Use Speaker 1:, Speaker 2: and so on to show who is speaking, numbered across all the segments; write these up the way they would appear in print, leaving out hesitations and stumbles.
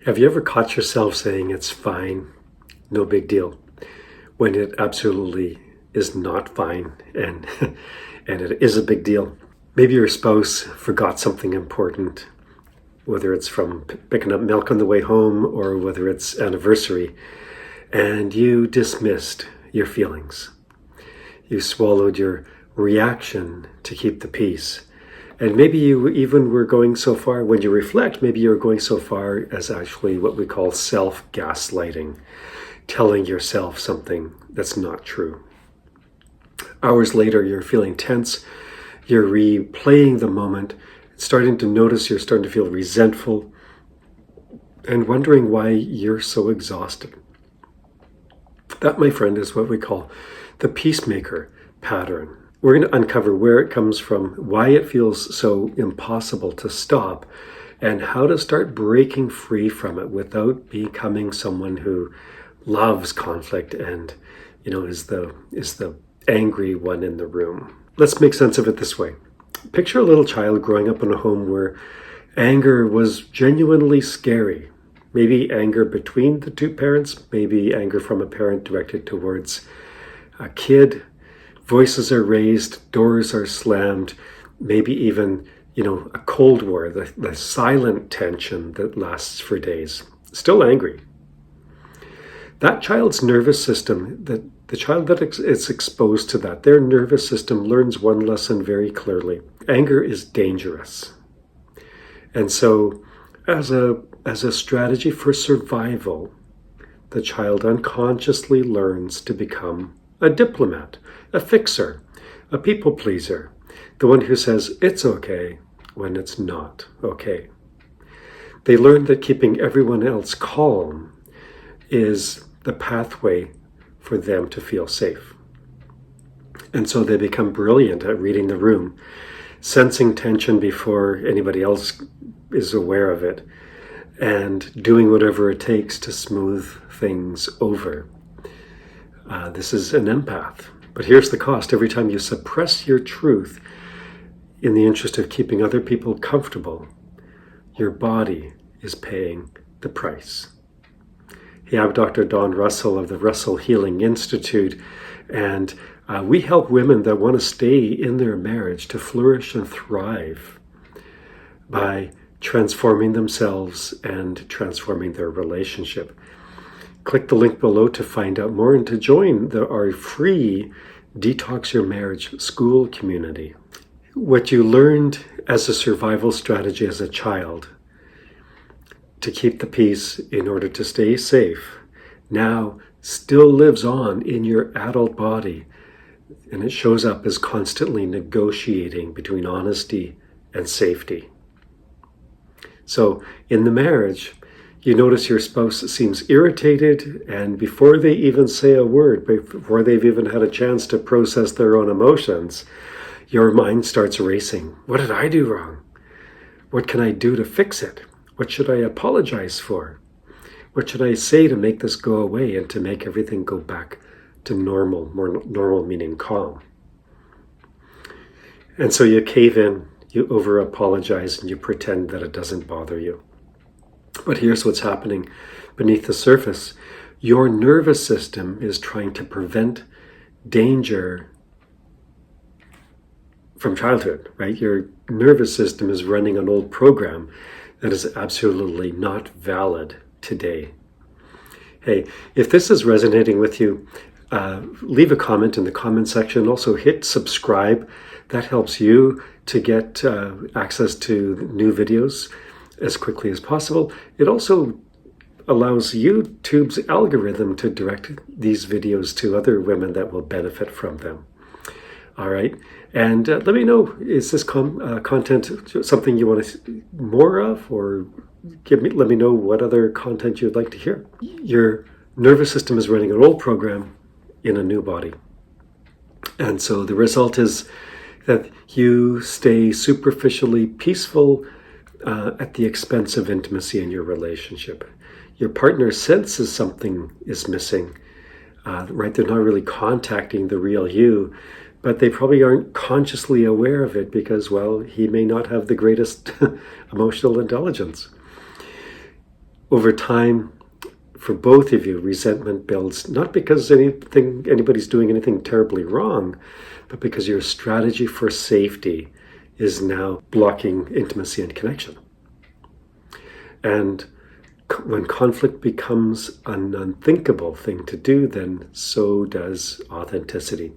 Speaker 1: Have you ever caught yourself saying it's fine, no big deal, when it absolutely is not fine and and it is a big deal? Maybe your spouse forgot something important, whether it's from picking up milk on the way home or whether it's anniversary, and you dismissed your feelings. You swallowed your reaction to keep the peace. And maybe you even were going so far, when you reflect, maybe you're going so far as actually what we call self-gaslighting, telling yourself something that's not true. Hours later, you're feeling tense, you're replaying the moment, starting to notice you're starting to feel resentful, and wondering why you're so exhausted. That, my friend, is what we call the peacemaker pattern. We're going to uncover where it comes from, why it feels so impossible to stop, and how to start breaking free from it without becoming someone who loves conflict and, is the angry one in the room. Let's make sense of it this way. Picture a little child growing up in a home where anger was genuinely scary. Maybe anger between the two parents, maybe anger from a parent directed towards a kid. Voices are raised, doors are slammed, maybe even, a Cold War, the silent tension that lasts for days. Still angry. That child's nervous system, the child that is exposed to that, their nervous system learns one lesson very clearly. Anger is dangerous. And so, as a strategy for survival, the child unconsciously learns to become a diplomat, a fixer, a people pleaser, the one who says it's okay when it's not okay. They learn that keeping everyone else calm is the pathway for them to feel safe. And so they become brilliant at reading the room, sensing tension before anybody else is aware of it, and doing whatever it takes to smooth things over. This is an empath. But here's the cost. Every time you suppress your truth in the interest of keeping other people comfortable, your body is paying the price. Hey, I'm Dr. Don Russell of the Russell Healing Institute, and we help women that want to stay in their marriage to flourish and thrive by transforming themselves and transforming their relationship. Click the link below to find out more and to join our free Detox Your Marriage Skool community. What you learned as a survival strategy as a child to keep the peace in order to stay safe now still lives on in your adult body, and it shows up as constantly negotiating between honesty and safety. So in the marriage, you notice your spouse seems irritated, and before they even say a word, before they've even had a chance to process their own emotions, your mind starts racing. What did I do wrong? What can I do to fix it? What should I apologize for? What should I say to make this go away and to make everything go back to normal, more normal meaning calm? And so you cave in, you over-apologize, and you pretend that it doesn't bother you. But here's what's happening beneath the surface. Your nervous system is trying to prevent danger from childhood, right? Your nervous system is running an old program that is absolutely not valid today. Hey, if this is resonating with you, leave a comment in the comment section. Also hit subscribe. That helps you to get access to new videos as quickly as possible. It also allows YouTube's algorithm to direct these videos to other women that will benefit from them. All right, and let me know, is this content something you want to see more of, or let me know what other content you'd like to hear. Your nervous system is running an old program in a new body. And so the result is that you stay superficially peaceful at the expense of intimacy in your relationship. Your partner senses something is missing, right? They're not really contacting the real you, but they probably aren't consciously aware of it because, well, he may not have the greatest emotional intelligence. Over time, for both of you, resentment builds, not because anybody's doing anything terribly wrong, but because your strategy for safety is now blocking intimacy and connection. And when conflict becomes an unthinkable thing to do, then so does authenticity.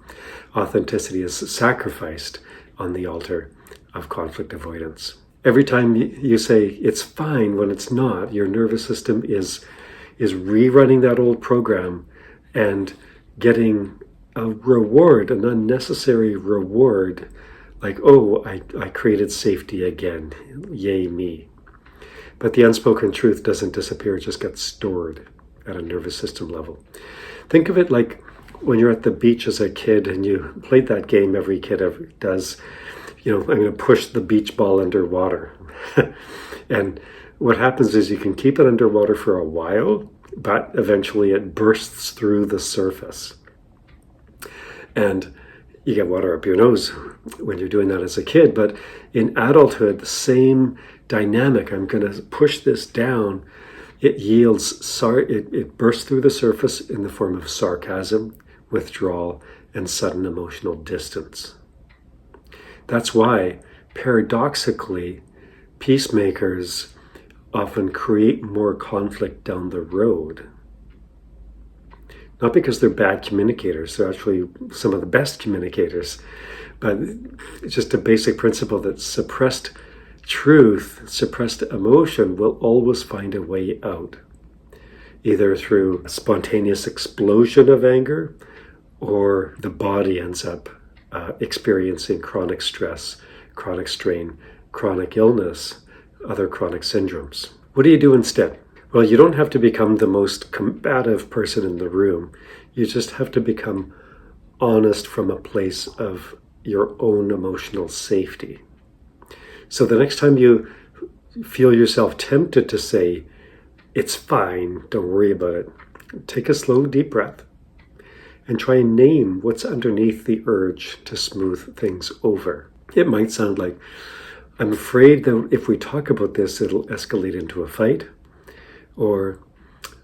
Speaker 1: Authenticity is sacrificed on the altar of conflict avoidance. Every time you say it's fine when it's not, your nervous system is rerunning that old program and getting a reward, an unnecessary reward, like, oh, I created safety again, yay me. But the unspoken truth doesn't disappear, it just gets stored at a nervous system level. Think of it like when you're at the beach as a kid and you played that game every kid ever does. I'm going to push the beach ball underwater. And what happens is you can keep it underwater for a while, but eventually it bursts through the surface. And you get water up your nose when you're doing that as a kid. But in adulthood, the same dynamic. I'm going to push this down. It yields, it bursts through the surface in the form of sarcasm, withdrawal, and sudden emotional distance. That's why, paradoxically, peacemakers often create more conflict down the road. Not because they're bad communicators, they're actually some of the best communicators, but it's just a basic principle that suppressed truth, suppressed emotion will always find a way out, either through a spontaneous explosion of anger, or the body ends up experiencing chronic stress, chronic strain, chronic illness, other chronic syndromes. What do you do instead? Well, you don't have to become the most combative person in the room. You just have to become honest from a place of your own emotional safety. So the next time you feel yourself tempted to say, it's fine, don't worry about it, take a slow, deep breath and try and name what's underneath the urge to smooth things over. It might sound like, I'm afraid that if we talk about this, it'll escalate into a fight. Or,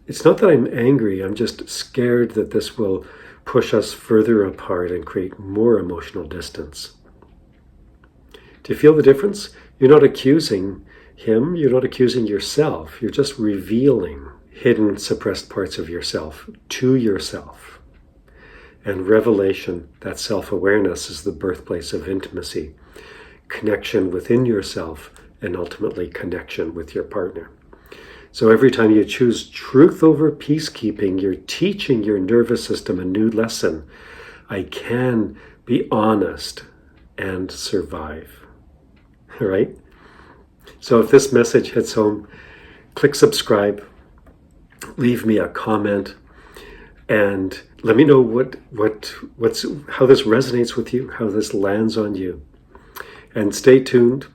Speaker 1: it's not that I'm angry, I'm just scared that this will push us further apart and create more emotional distance. Do you feel the difference? You're not accusing him, you're not accusing yourself, you're just revealing hidden, suppressed parts of yourself to yourself. And revelation, that self-awareness, is the birthplace of intimacy, connection within yourself, and ultimately connection with your partner. So every time you choose truth over peacekeeping, you're teaching your nervous system a new lesson. I can be honest and survive. All right? So if this message hits home, click subscribe, leave me a comment, and let me know how this resonates with you, how this lands on you. And stay tuned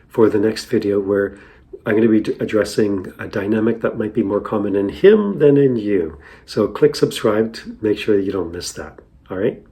Speaker 1: for the next video where I'm going to be addressing a dynamic that might be more common in him than in you. So click subscribe to make sure that you don't miss that. All right?